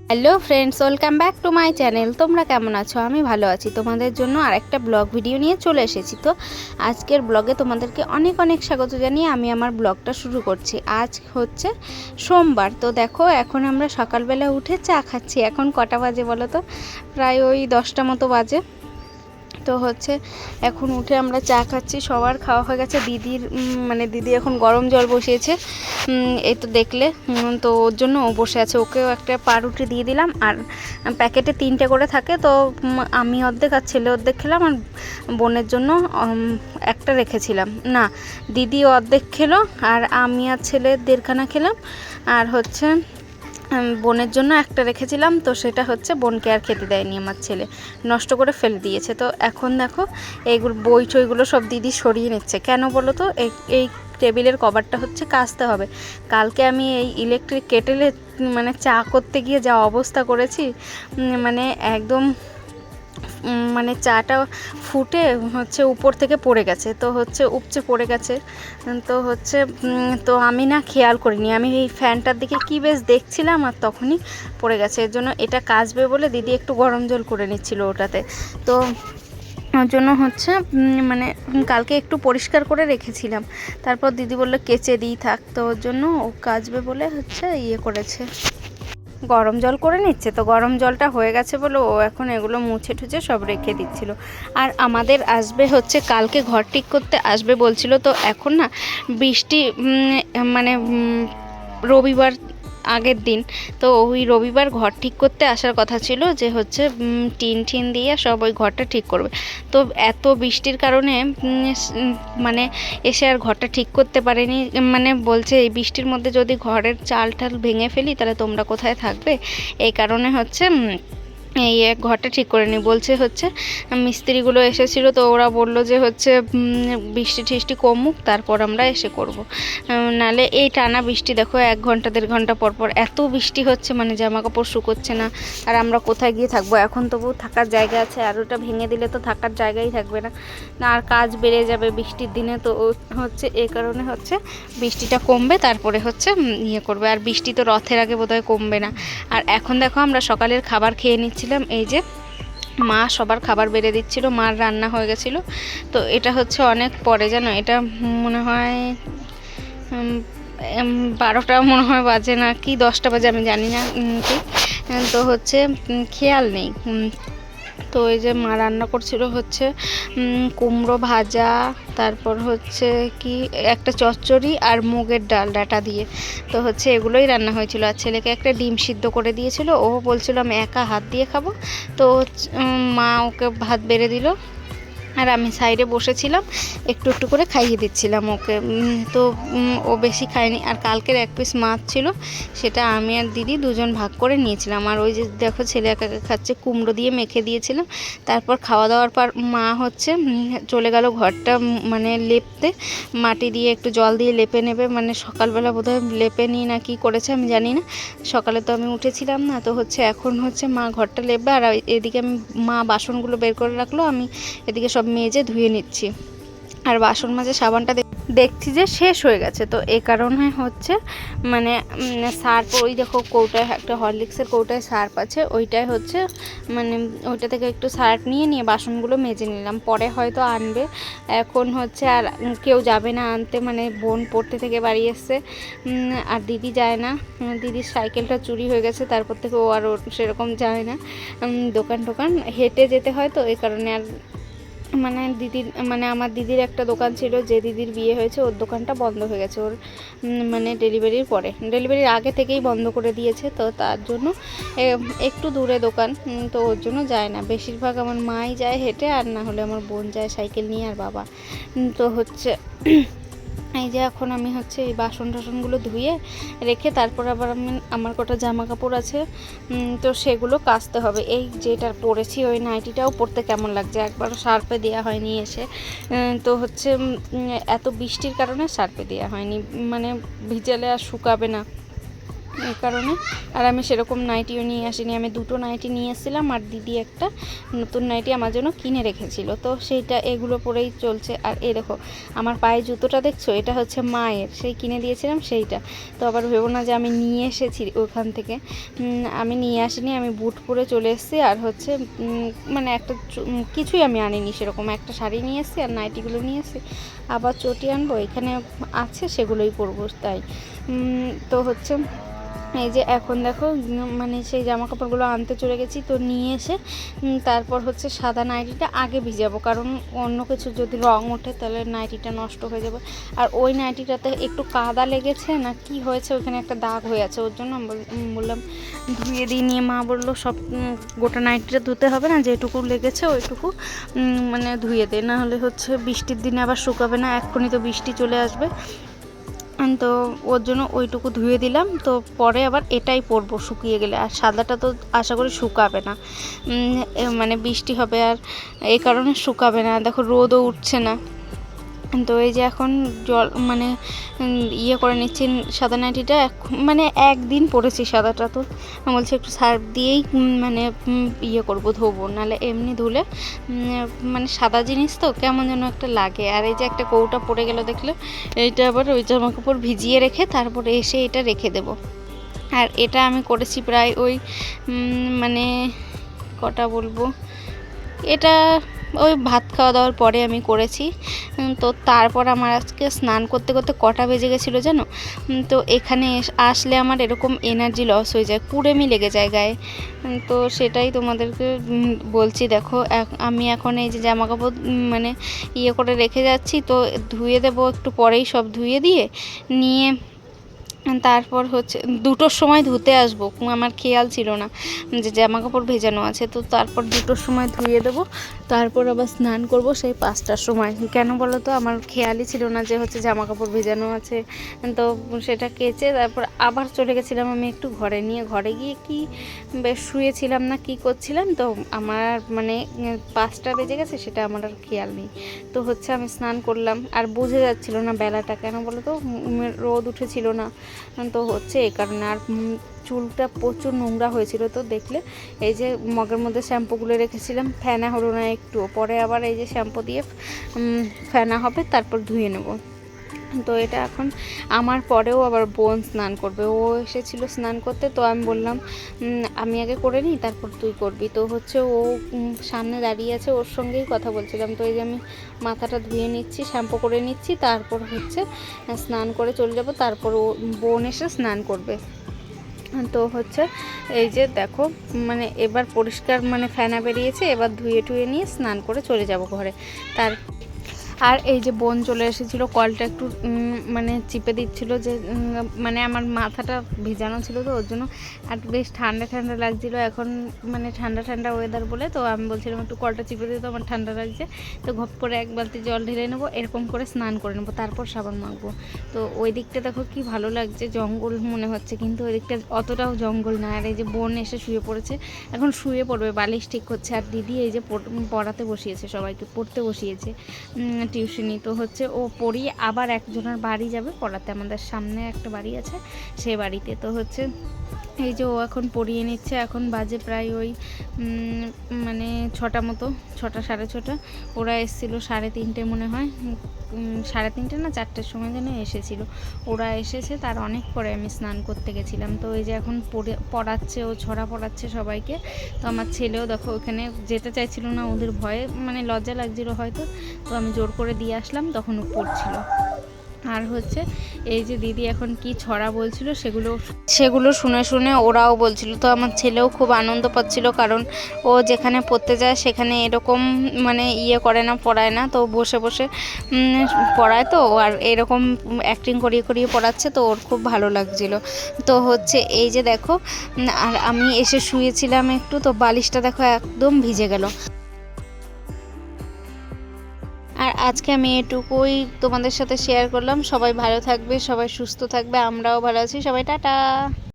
Hello friends, welcome back to my channel. তোমরা কেমন আছো? আমি ভালো আছি। তোমাদের জন্য আরেকটা ব্লগ ভিডিও নিয়ে চলে এসেছি। তো আজকের ব্লগে তোমাদেরকে অনেক অনেক স্বাগত জানিয়ে আমি আমার ব্লগটা শুরু করছি। আজ হচ্ছে সোমবার। তো দেখো, এখন আমরা সকালবেলা উঠে চা খাচ্ছি। এখন কটা বাজে বলো তো? প্রায় ওই 10টা মতো বাজে। তো হচ্ছে এখন উঠে আমরা চা খাচ্ছি। সবার খাওয়া হয়ে গেছে। দিদির দিদি এখন গরম জল বসিয়েছে, এই তো দেখলে। তো ওর জন্য ও বসে আছে। ওকেও একটা পাউরুটি দিয়ে দিলাম। আর প্যাকেটে 3টে করে থাকে, তো আমি অর্ধেক আর ছেলে অর্ধেক খেলাম। আর বোনের জন্য একটা রেখেছিলাম। না, দিদি অর্ধেক খেলো আর আমি আর ছেলে 1.5খানা খেলাম। আর হচ্ছে বোনের জন্য একটা রেখেছিলাম, তো সেটা হচ্ছে বোনকে আর খেতে দেয়নি। আমার ছেলে নষ্ট করে ফেলে দিয়েছে। তো এখন দেখো, এইগুলো বই টইগুলো সব দিদি সরিয়ে নিচ্ছে। কেন বলো তো? এই টেবিলের কভারটা হচ্ছে কাচতে হবে। কালকে আমি এই ইলেকট্রিক কেটেলে চা করতে গিয়ে যা অবস্থা করেছি, একদম চাটা ফুটে হচ্ছে উপর থেকে পড়ে গেছে। তো হচ্ছে উপচে পড়ে গেছে। তো আমি না খেয়াল করিনি। আমি এই ফ্যানটার দিকে কি বেশ দেখছিলাম, আর তখনই পড়ে গেছে। এর জন্য এটা কাচবে বলে দিদি একটু গরম জল করে নিচ্ছিল ওটাতে। তো ওর জন্য হচ্ছে কালকে একটু পরিষ্কার করে রেখেছিলাম। তারপর দিদি বললো কেচে দিই থাক। তো ওর জন্য ও কাচবে বলে হচ্ছে করেছে, গরম জল করে নিচ্ছে। তো গরম জলটা হয়ে গেছে বলে ও এখন এগুলো মুছে টুছে সব রেখে দিচ্ছিল। আর আমাদের আসবে হচ্ছে কালকে ঘর ঠিক করতে আসবে বলছিল। তো এখন না বৃষ্টি, রবিবার আগের দিন, তো ওই রবিবার ঘর ঠিক করতে আসার কথা ছিল, যে হচ্ছে টিন দিয়ে সব ওই ঘরটা ঠিক করবে। তো এত বৃষ্টির কারণে এসে আর ঘরটা ঠিক করতে পারেনি। বলছে এই বৃষ্টির মধ্যে যদি ঘরের চাল টাল ভেঙে ফেলি তাহলে তোমরা কোথায় থাকবে। এই কারণে হচ্ছে এই এক ঘরটা ঠিক করে নি বলছে। হচ্ছে মিস্ত্রিগুলো এসেছিলো, তো ওরা বললো যে হচ্ছে বৃষ্টি টিষ্টি কমুক তারপর আমরা এসে করব। নালে এই টানা বৃষ্টি দেখো 1 ঘন্টা 1.5 ঘন্টা পর পর এত বৃষ্টি হচ্ছে, জামা কাপড় শুকোচ্ছে না। আর আমরা কোথায় গিয়ে থাকবো? এখন তবু থাকার জায়গা আছে, আর ওটা ভেঙে দিলে তো থাকার জায়গাই থাকবে না। আর কাজ বেড়ে যাবে বৃষ্টির দিনে। তো হচ্ছে এই কারণে হচ্ছে বৃষ্টিটা কমবে তারপরে হচ্ছে করবে। আর বৃষ্টি তো রথের আগে বোধহয় কমবে না। আর এখন দেখো আমরা সকালের খাবার খেয়ে নিচ্ছিলাম। এই যে মা সবার খাবার বেড়ে দিচ্ছিল, মার রান্না হয়ে গেছিলো। তো এটা হচ্ছে অনেক পরে, জানো, এটা মনে হয় 12টা মনে হয় বাজে, না কি 10টা বাজে আমি জানি না ঠিক। তো হচ্ছে খেয়াল নেই। তো এই যে মা রান্না করছিল হচ্ছে কুমড়ো ভাজা, তারপর হচ্ছে কি একটা চচ্চড়ি আর মুগের ডাল ডাঁটা দিয়ে। তো হচ্ছে এগুলোই রান্না হয়েছিল। আর ছেলেকে একটা ডিম সিদ্ধ করে দিয়েছিল। ও বলছিল আমি একা হাত দিয়ে খাবো। তো মা ওকে ভাত বেড়ে দিল, আর আমি সাইডে বসেছিলাম, একটু একটু করে খাইয়ে দিচ্ছিলাম ওকে। তো ও বেশি খায়নি। আর কালকের 1 পিস মাছ ছিল, সেটা আমি আর দিদি দুজন ভাগ করে নিয়েছিলাম। আর ওই যে দেখো ছেলে একা একা খাচ্ছে, কুমড়ো দিয়ে মেখে দিয়েছিলাম। তারপর খাওয়া দাওয়ার পর মা হচ্ছে চলে গেল ঘরটা লেপতে। মাটি দিয়ে একটু জল দিয়ে লেপে নেবে, সকালবেলা বোধহয় লেপে নিই না কি করেছে আমি জানি না। সকালে তো আমি উঠেছিলাম না। তো হচ্ছে এখন হচ্ছে মা ঘরটা লেপবে। আর এদিকে মা বাসনগুলো বের করে রাখলো, আমি এদিকে সব মেজে ধুয়ে নিচ্ছি। আর বাসন মাজে সাবানটা দেখছি যে শেষ হয়ে গেছে। তো এই কারণে হচ্ছে সার্ফ, ওই দেখো কৌটায় একটা হরলিক্সের কৌটায় সার্ফ আছে, ওইটাই হচ্ছে ওইটা থেকে একটু সার্ফ নিয়ে বাসনগুলো মেজে নিলাম। পরে হয়তো আনবে। এখন হচ্ছে আর কেউ যাবে না আনতে, বোন পড়তে থেকে বাড়ি এসছে। আর দিদি যায় না। দিদির সাইকেলটা চুরি হয়ে গেছে, তারপর থেকে ও আর সেরকম যায় না। দোকান হেঁটে যেতে হয়, তো এই কারণে আর দিদির আমার দিদির একটা দোকান ছিল, যে দিদির বিয়ে হয়েছে ওর দোকানটা বন্ধ হয়ে গেছে। ওর ডেলিভারির পরে, ডেলিভারির আগে থেকেই বন্ধ করে দিয়েছে। তো তার জন্য একটু দূরে দোকান, তো ওর জন্য যায় না। বেশিরভাগ আমার মাই যায় হেঁটে, আর না হলে আমার বোন যায় সাইকেল নিয়ে, আর বাবা। তো হচ্ছে এই যে এখন আমি হচ্ছে এই বাসন টাসনগুলো ধুয়ে রেখে তারপর আবার আমার কটা জামা কাপড় আছে, তো সেগুলো কাচতে হবে। এই যেটা পরেছি ওই নাইটিটাও পরতে কেমন লাগছে, একবারও সার্ফে দেওয়া হয়নি এসে। তো হচ্ছে এত বৃষ্টির কারণে সার্ফে দেওয়া হয়নি, ভিজালে আর শুকাবে না। এই কারণে। আর আমি সেরকম নাইটিও নিয়ে আসিনি, আমি দুটো নাইটি নিয়ে এসেছিলাম আর দিদি একটা নতুন নাইটি আমার জন্য কিনে রেখেছিল, তো সেইটা এগুলো পরেই চলছে। আর এই দেখো আমার পায়ে জুতোটা দেখছো, এটা হচ্ছে মায়ের, সেই কিনে দিয়েছিলাম সেইটা। তো আবার ভেবো না যে আমি নিয়ে এসেছি ওখান থেকে, আমি নিয়ে আসিনি, আমি বুট পরে চলে এসেছি। আর হচ্ছে মানে একটা কিছুই আমি আনিনি সেরকম, একটা শাড়ি নিয়ে এসেছি আর নাইটিগুলো নিয়ে এসেছি, আবার চটি আনবো, এখানে আছে সেগুলোই পরবো তাই। তো হচ্ছে এই যে এখন দেখো মানে সেই জামা কাপড়গুলো আনতে চলে গেছি, তো নিয়ে এসে তারপর হচ্ছে সাদা নাইটিটা আগে ভিজাবো, কারণ অন্য কিছু যদি রং ওঠে তাহলে নাইটিটা নষ্ট হয়ে যাবে। আর ওই নাইটিটাতে একটু কাদা লেগেছে না কি হয়েছে, ওখানে একটা দাগ হয়ে আছে, ওর জন্য বললাম ধুয়ে দিয়ে নিয়ে, মা বললো সব গোটা নাইটিটা ধুতে হবে না, যেটুকু লেগেছে ওইটুকু মানে ধুয়ে দে, না হলে হচ্ছে বৃষ্টির দিনে আবার শুকাবে না, এক্ষুনি তো বৃষ্টি চলে আসবে। তো ওর জন্য ওইটুকু ধুয়ে দিলাম, তো পরে আবার এটাই পরবো শুকিয়ে গেলে। আর সাদাটা তো আশা করি শুকাবে না, মানে বৃষ্টি হবে আর এই কারণে শুকাবে না। দেখো রোদও উঠছে না, তো এই যে এখন জল মানে ইয়ে করে নিচ্ছি সাদা নাইটিটা, মানে একদিন পরেছি সাদাটা, তো আমি বলছি একটু সার্ফ দিয়েই মানে ইয়ে করবো, ধোবো, নাহলে এমনি ধুলে মানে সাদা জিনিস তো কেমন যেন একটা লাগে। আর এই যে একটা কৌটা পড়ে গেল দেখলে, এইটা আবার ওই জামা কাপড় ভিজিয়ে রেখে তারপরে এসে এটা রেখে দেবো। আর এটা আমি করেছি প্রায় ওই মানে কটা বলবো, এটা ওই ভাত খাওয়া দাওয়ার পরে আমি করেছি। তো তারপর আমার আজকে স্নান করতে করতে কটা বেজে গেছিলো জানো, তো এখানে আসলে আমার এরকম এনার্জি লস হয়ে যায়, কুড়েমি লেগে যায় গায়ে। তো সেটাই তোমাদেরকে বলছি। দেখো আমি এখন এই যে জামা কাপড় মানে ইয়ে করে রেখে যাচ্ছি, তো ধুয়ে দেবো একটু পরেই, সব ধুয়ে দিয়ে নিয়ে তারপর হচ্ছে 2টোর সময় ধুতে আসবো, আমার খেয়াল ছিল না যে জামা কাপড় ভেজানো আছে, তো তারপর 2টোর সময় ধুয়ে দেবো, তারপর আবার স্নান করব সেই 5টার সময়। কেন বলো তো, আমার খেয়ালই ছিল না যে হচ্ছে জামা কাপড় ভেজানো আছে। তো সেটা কেচে তারপর আবার চলে গেছিলাম আমি একটু ঘরে, নিয়ে ঘরে গিয়ে কি বেশ শুয়েছিলাম না কি করছিলাম, তো আমার মানে 5টা বেজে গেছে সেটা আমার আর খেয়াল নেই। তো হচ্ছে আমি স্নান করলাম আর বোঝা যাচ্ছিল না বেলাটা, কেন বলো তো রোদ উঠেছিল না, তো হচ্ছে এই কারণে। আর চুলটা প্রচুর নোংরা হয়েছিল, তো দেখলে এই যে মগের মধ্যে শ্যাম্পুগুলো রেখেছিলাম, ফেনা হলো না একটু, পরে আবার এই যে শ্যাম্পু দিয়ে ফেনা হবে, তারপর ধুয়ে নেব। তো এটা এখন আমার পরেও আবার বোন স্নান করবে, ও এসেছিল স্নান করতে, তো আমি বললাম আমি আগে করে নিই তারপর তুই করবি। তো হচ্ছে ও সামনে দাঁড়িয়ে আছে, ওর সঙ্গেই কথা বলছিলাম। তো এই যে আমি মাথাটা ধুয়ে নিচ্ছি, শ্যাম্পু করে নিচ্ছি, তারপর হচ্ছে স্নান করে চলে যাব, তারপর ও বোন এসে স্নান করবে। তো হচ্ছে এই যে দেখো মানে এবার পরিষ্কার মানে ফেনা বেরিয়েছে, এবার ধুয়ে টুয়ে নিয়ে স্নান করে চলে যাব ঘরে। তার আর এই যে বোন চলে এসেছিলো, কলটা একটু মানে চিপে দিচ্ছিল, যে মানে আমার মাথাটা ভেজানো ছিল, তো ওর জন্য আর বেশ ঠান্ডা ঠান্ডা লাগছিলো এখন, মানে ঠান্ডা ঠান্ডা ওয়েদার বলে। তো আমি বলছিলাম একটু কলটা চিপে দিতে, আমার ঠান্ডা লাগছে, তো ঘপ করে 1 বালতি জল ঢেলে নেবো, এরকম করে স্নান করে নেবো, তারপর সাবান মাখবো। তো ওই দিকটা দেখো কি ভালো লাগছে, জঙ্গল মনে হচ্ছে, কিন্তু ওই দিকটা অতটাও জঙ্গল না। আর এই যে বোন এসে শুয়ে পড়েছে, এখন শুয়ে পড়বে, বালিশ ঠিক করছে। আর দিদি এই যে পড়াতে বসিয়েছে, সবাইকে পড়তে বসিয়েছে টিউশনি। তো হচ্ছে ও পড়িয়ে আবার একজনের বাড়ি যাবে পড়াতে, আমাদের সামনে একটা বাড়ি আছে সে বাড়িতে। তো হচ্ছে এই যে ও এখন পড়িয়ে নিচ্ছে, এখন বাজে প্রায় ওই মানে 6টা মতো, 6টা 6:30। ওরা এসেছিলো 3:30 মনে হয়, 3:30 না 4টের সময় যেন এসেছিল। ওরা এসেছে তার অনেক পরে আমি স্নান করতে গেছিলাম। তো এই যে এখন পড়াচ্ছে, ও ছড়া পড়াচ্ছে সবাইকে। তো আমার ছেলেও দেখো ওখানে যেতে চাইছিল না, ওদের ভয়ে মানে লজ্জা লাগছিল হয়তো, তো আমি জোর করে দিয়ে আসলাম, তখন ও পড়ছিল। আর হচ্ছে এই যে দিদি এখন কি ছড়া বলছিল সেগুলো শুনে শুনে ওরাও বলছিল। তো আমার ছেলেও খুব আনন্দ পাচ্ছিল, কারণ ও যেখানে পড়তে যায় সেখানে এরকম মানে ইয়ে করে না, পড়ায় না, তো বসে বসে পড়ায়, তো আর এরকম অ্যাক্টিং করিয়ে করিয়ে পড়াচ্ছে, তো ওর খুব ভালো লাগছিল। তো হচ্ছে এই যে দেখো, আর আমি এসে শুয়েছিলাম একটু, তো বালিশটা দেখো একদম ভিজে গেল। আর আজকে আমি এটুকুই তোমাদের সাথে শেয়ার করলাম। সবাই ভালো থাকবে, সবাই সুস্থ থাকবে, আমরাও ভালো আছি, সবাই টাটা।